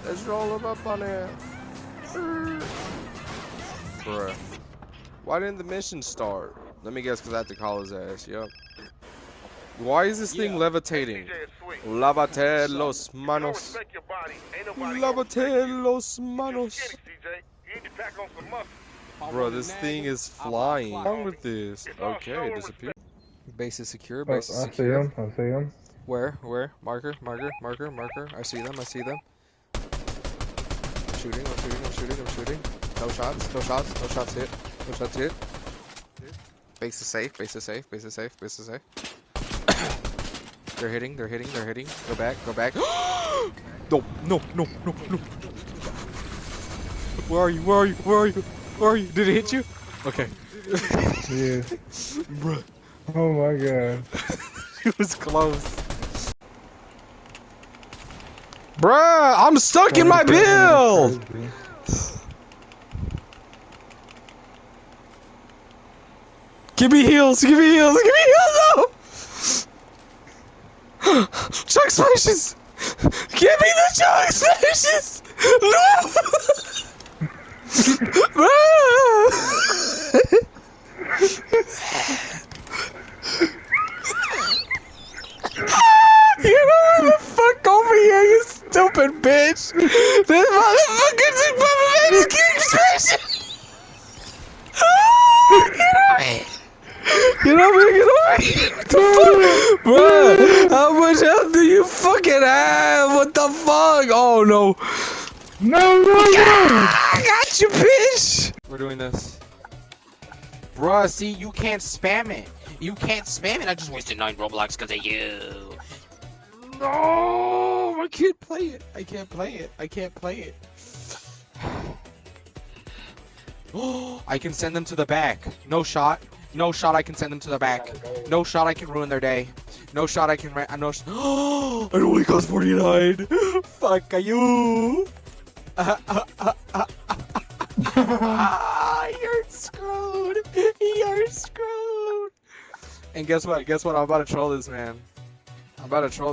Let's roll him up on it. Bruh. Why didn't the mission start? Let me guess, because I had to call his ass. Yep. Why is this thing levitating? Levate los manos. Levate los manos. Bro, this thing is flying. What's wrong with this? Okay, it disappeared. Base is secure. Base is secure. I see him. Where? Marker. I see them. I'm shooting. No shots hit. Base is safe. They're hitting. Go back. No. Where are you? Did it hit you? Okay. Yeah. Bruh. Oh my god. It was close. Bruh, I'm stuck in my build! Give me heals! Chuck smashes! Give me the chuck smashes! No! You know where the fuck over here, you stupid bitch! This motherfucker's getting smashed! Get over here! What the fuck? Bruh, how much health do you fucking have? What the fuck? Oh no. No! I got you, bitch! We're doing this. Bruh, see, you can't spam it. I just wasted 9 Roblox because of you. No, I can't play it. Oh, I can send them to the back. No shot, I can send them to the back. No shot, I can ruin their day. No shot, I can Oh, it only costs 49. Fuck you. You're screwed. And guess what? I'm about to troll this man. Watch him,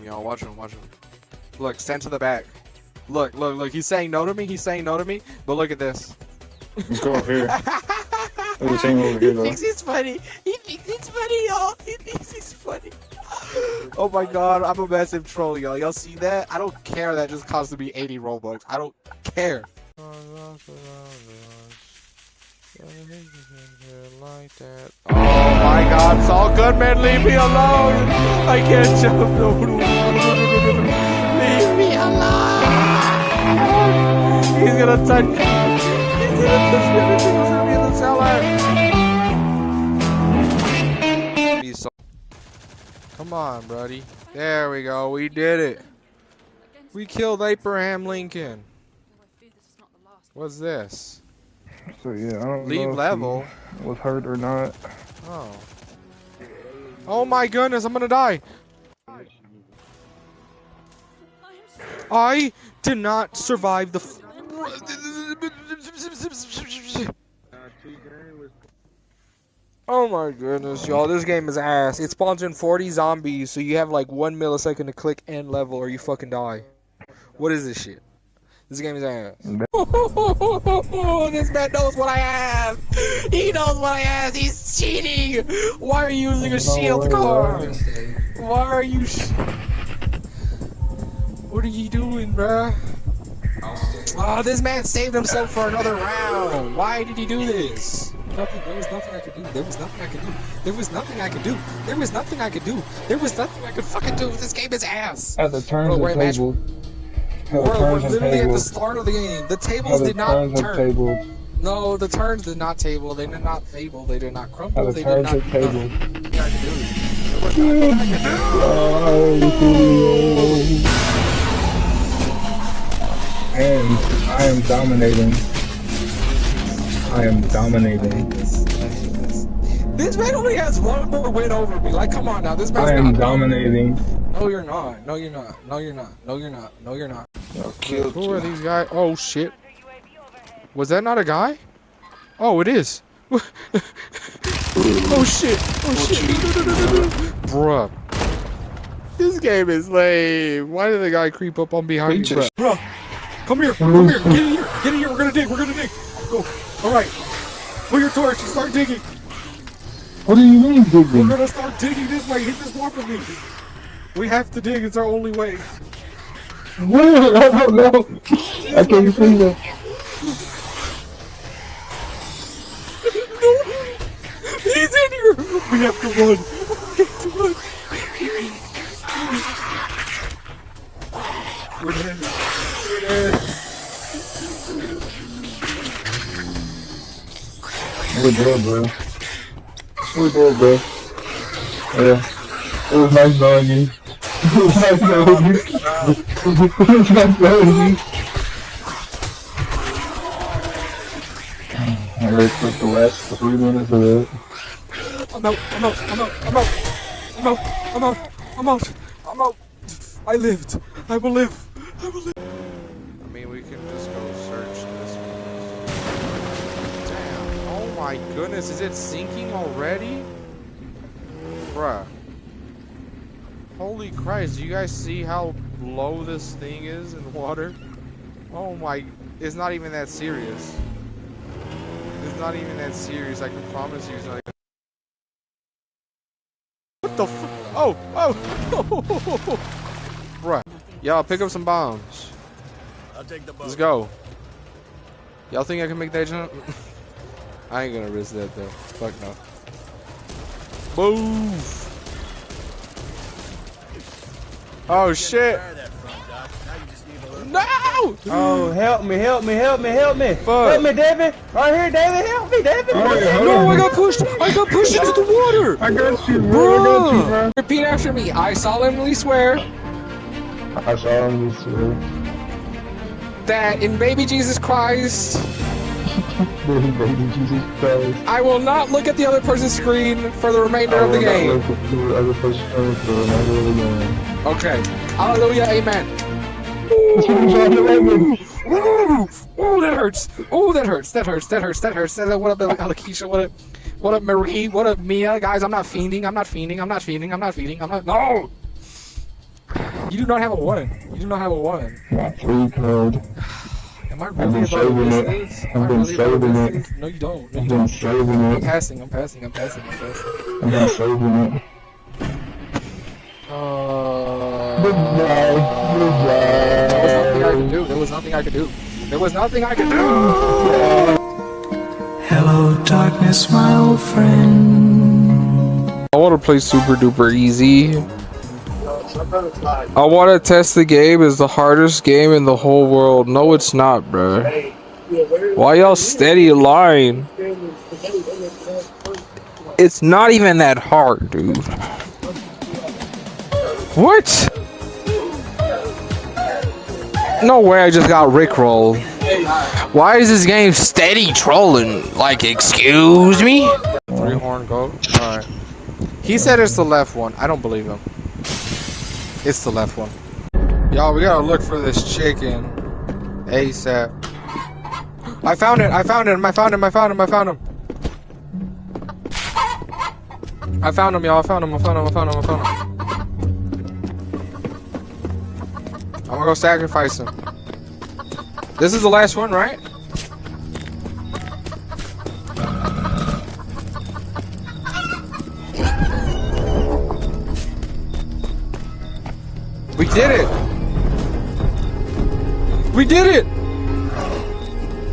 y'all. Watch him. Look, stand to the back. Look. He's saying no to me. But look at this. Let's go over here. There's a thing over here, though. He thinks it's funny, y'all. Oh my god, I'm a massive troll, y'all. Y'all see that? I don't care that just cost me 80 Robux. I don't care. Oh my god, it's all good, man. Leave me alone. I can't jump. No. Leave me alone. He's gonna touch me. He's gonna be in the cellar. Come on, buddy. There we go. We did it. We killed Abraham Lincoln. What's this? So yeah, I don't Leave know level. if he was hurt or not. Oh. Oh my goodness, I'm gonna die. I did not survive the Oh my goodness, y'all, this game is ass. It spawns in 40 zombies, so you have like 1 millisecond to click end level or you fucking die. What is this shit? This game is ass. This man knows what I have. He knows what I have. He's cheating. Why are you using a shield card? Why are you? What are you doing, bruh? Oh, this man saved himself for another round. Why did he do this? There was nothing I could do. There was nothing I could fucking do. This game is ass. At the turns of table. We're literally at the start of the game. The tables did not turn. No, the turns did not table. They did not fable. They did not crumble. They did not table. And I am dominating. This man only has one more win over me. Like, come on now. This man's I am dominating. No, you're not. Who are these guys? Oh, shit. Was that not a guy? Oh, it is. Oh, shit. Bruh. This game is lame. Why did the guy creep up on behind me, bro? Bro, come here. Get in here. We're gonna dig. Go. All right. Put your torch and start digging. What do you mean digging? We're gonna start digging this way. Hit this block with me. We have to dig. It's our only way. Where? I don't know. I can't see that. He's in here. We have to run. We're dead. We're dead, bro. Yeah. It was nice knowing you. It was nice knowing you. I already took the last 3 minutes of it. I'm out. I lived. I will live. I mean, we can just go search this place. Damn. Oh my goodness, is it sinking already? Bruh. Holy Christ, do you guys see how low this thing is in water? Oh my, it's not even that serious. It's not even that serious, I can promise you it's not even. What the f- Oh! Bruh. Y'all, pick up some bombs. I'll take the boat. Let's go. Y'all think I can make that jump? I ain't gonna risk that though. Fuck no. Move! Oh shit! No! Oh, help me. Fuck. Help me, David. Right here, David. Help me, David. No, I got pushed into the water! I got you, bro. Repeat after me. I solemnly swear I saw him this way. that in baby Jesus Christ, Baby Jesus Christ. I will not look at the other person's screen for the remainder of the game. Okay. Hallelujah. Amen. Oh, that hurts. That hurts. What up, Alakisha? What up, Marie? What up, Mia? Guys, I'm not fiending. No! You do not have a one. Got 3 code. Am I really about this? I've been saving it. No, you don't. I've been saving I'm it. passing. I've been saving it. There was nothing I could do. Hello, darkness, my old friend. I want to play super duper easy. I want to test the game as the hardest game in the whole world. No, it's not, bro. Why y'all steady lying? It's not even that hard, dude. What? No way I just got rickrolled. Why is this game steady trolling? Like, excuse me? 3-horn goat? Alright. He said it's the left one. I don't believe him. It's the left one. Y'all, we gotta look for this chicken. ASAP. I found him. I found him, y'all. I found him. I'm gonna go sacrifice him. This is the last one, right? We did it!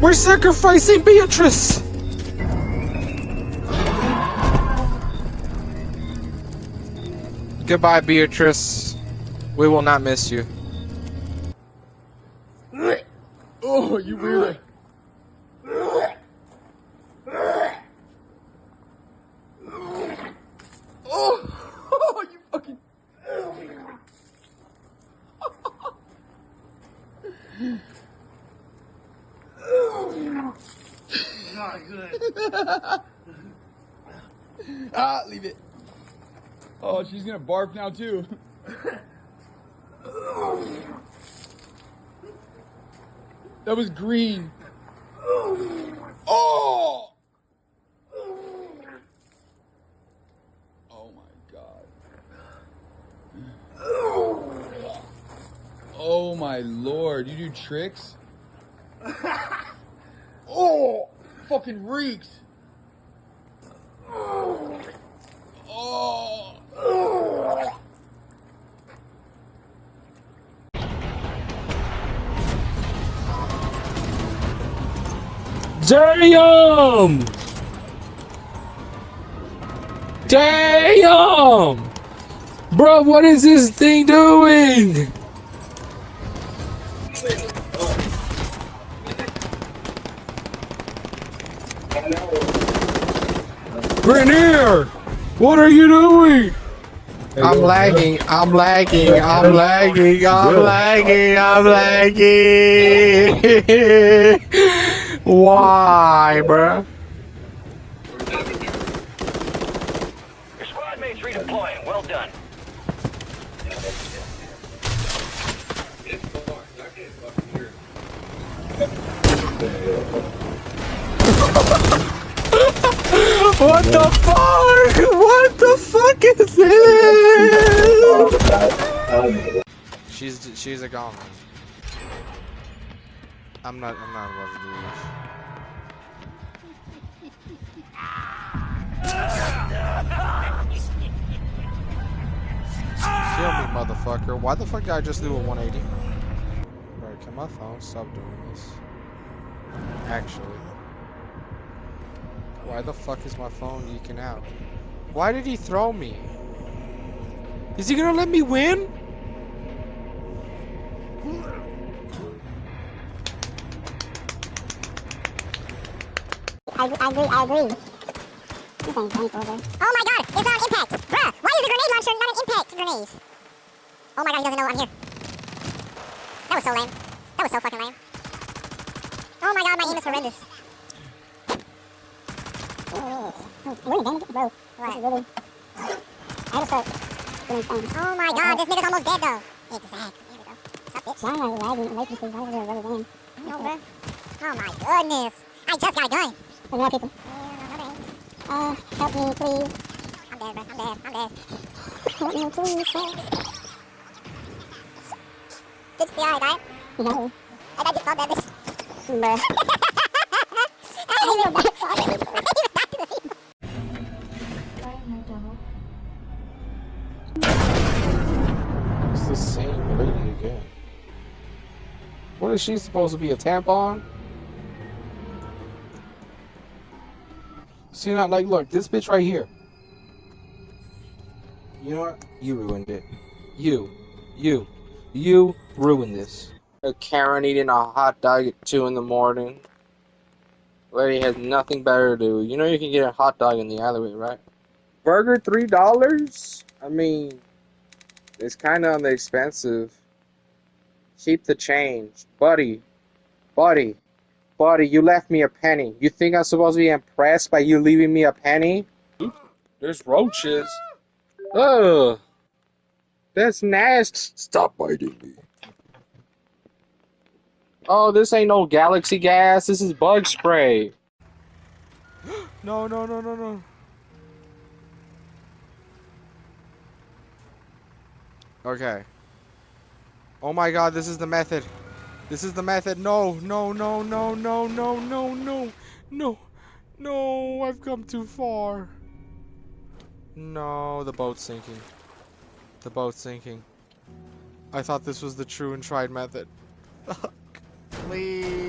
We're sacrificing Beatrice! Goodbye, Beatrice. We will not miss you. Oh, you weirdo. Oh, you fucking. Not good. Leave it. Oh, she's gonna barf now too. That was green. Oh! Oh my god. Oh my lord, you do tricks? Oh, fucking reeks. Oh. Damn! Damn! Bro, what is this thing doing? Grenier! What are you doing? I'm lagging, I'm lagging, I'm lagging, I'm lagging, I'm lagging. Why, bruh? Your squad mates redeploying. Well done. What the fuck? What the fuck is this? She's a goner. I'm not about to do this. Kill me, motherfucker. Why the fuck did I just do a 180? Bro, can my phone stop doing this? Actually. Why the fuck is my phone eking out? Why did he throw me? Is he gonna let me win? I agree. This ain't painful, over. Oh my god, it's not an impact! Bruh, why is the grenade launcher not an impact grenade? Oh my god, he doesn't know I'm here. That was so lame. That was so fucking lame. Oh my god, my aim is horrendous. We're in damage, bro. What? This is really... I had to start doing things. Oh my god, this nigga's almost dead though. Exactly, there we go. Stop it. Why am I lagging? Latency, why is there a rubber band? No, bro. Oh my goodness. I just got done. There's more people. Help me, please. I'm dead, bro. I'm dead. Help me, please. Good CI, right? No. I just saw that bitch. Bruh. I didn't even back to the people. It's the same lady again. What is she supposed to be, a tampon? See, not like, look, this bitch right here. You know what? You ruined it. You ruined this. A Karen eating a hot dog at 2 in the morning. Lady has nothing better to do. You know you can get a hot dog in the alleyway, right? Burger $3? I mean, it's kind of on the expensive. Keep the change. Buddy, you left me a penny. You think I'm supposed to be impressed by you leaving me a penny? There's roaches. Ugh. That's nasty. Stop biting me. Oh, this ain't no galaxy gas. This is bug spray. No. Okay. Oh my god, this is the method. This is the method. No. No, I've come too far. No, the boat's sinking. The boat's sinking. I thought this was the true and tried method. Please.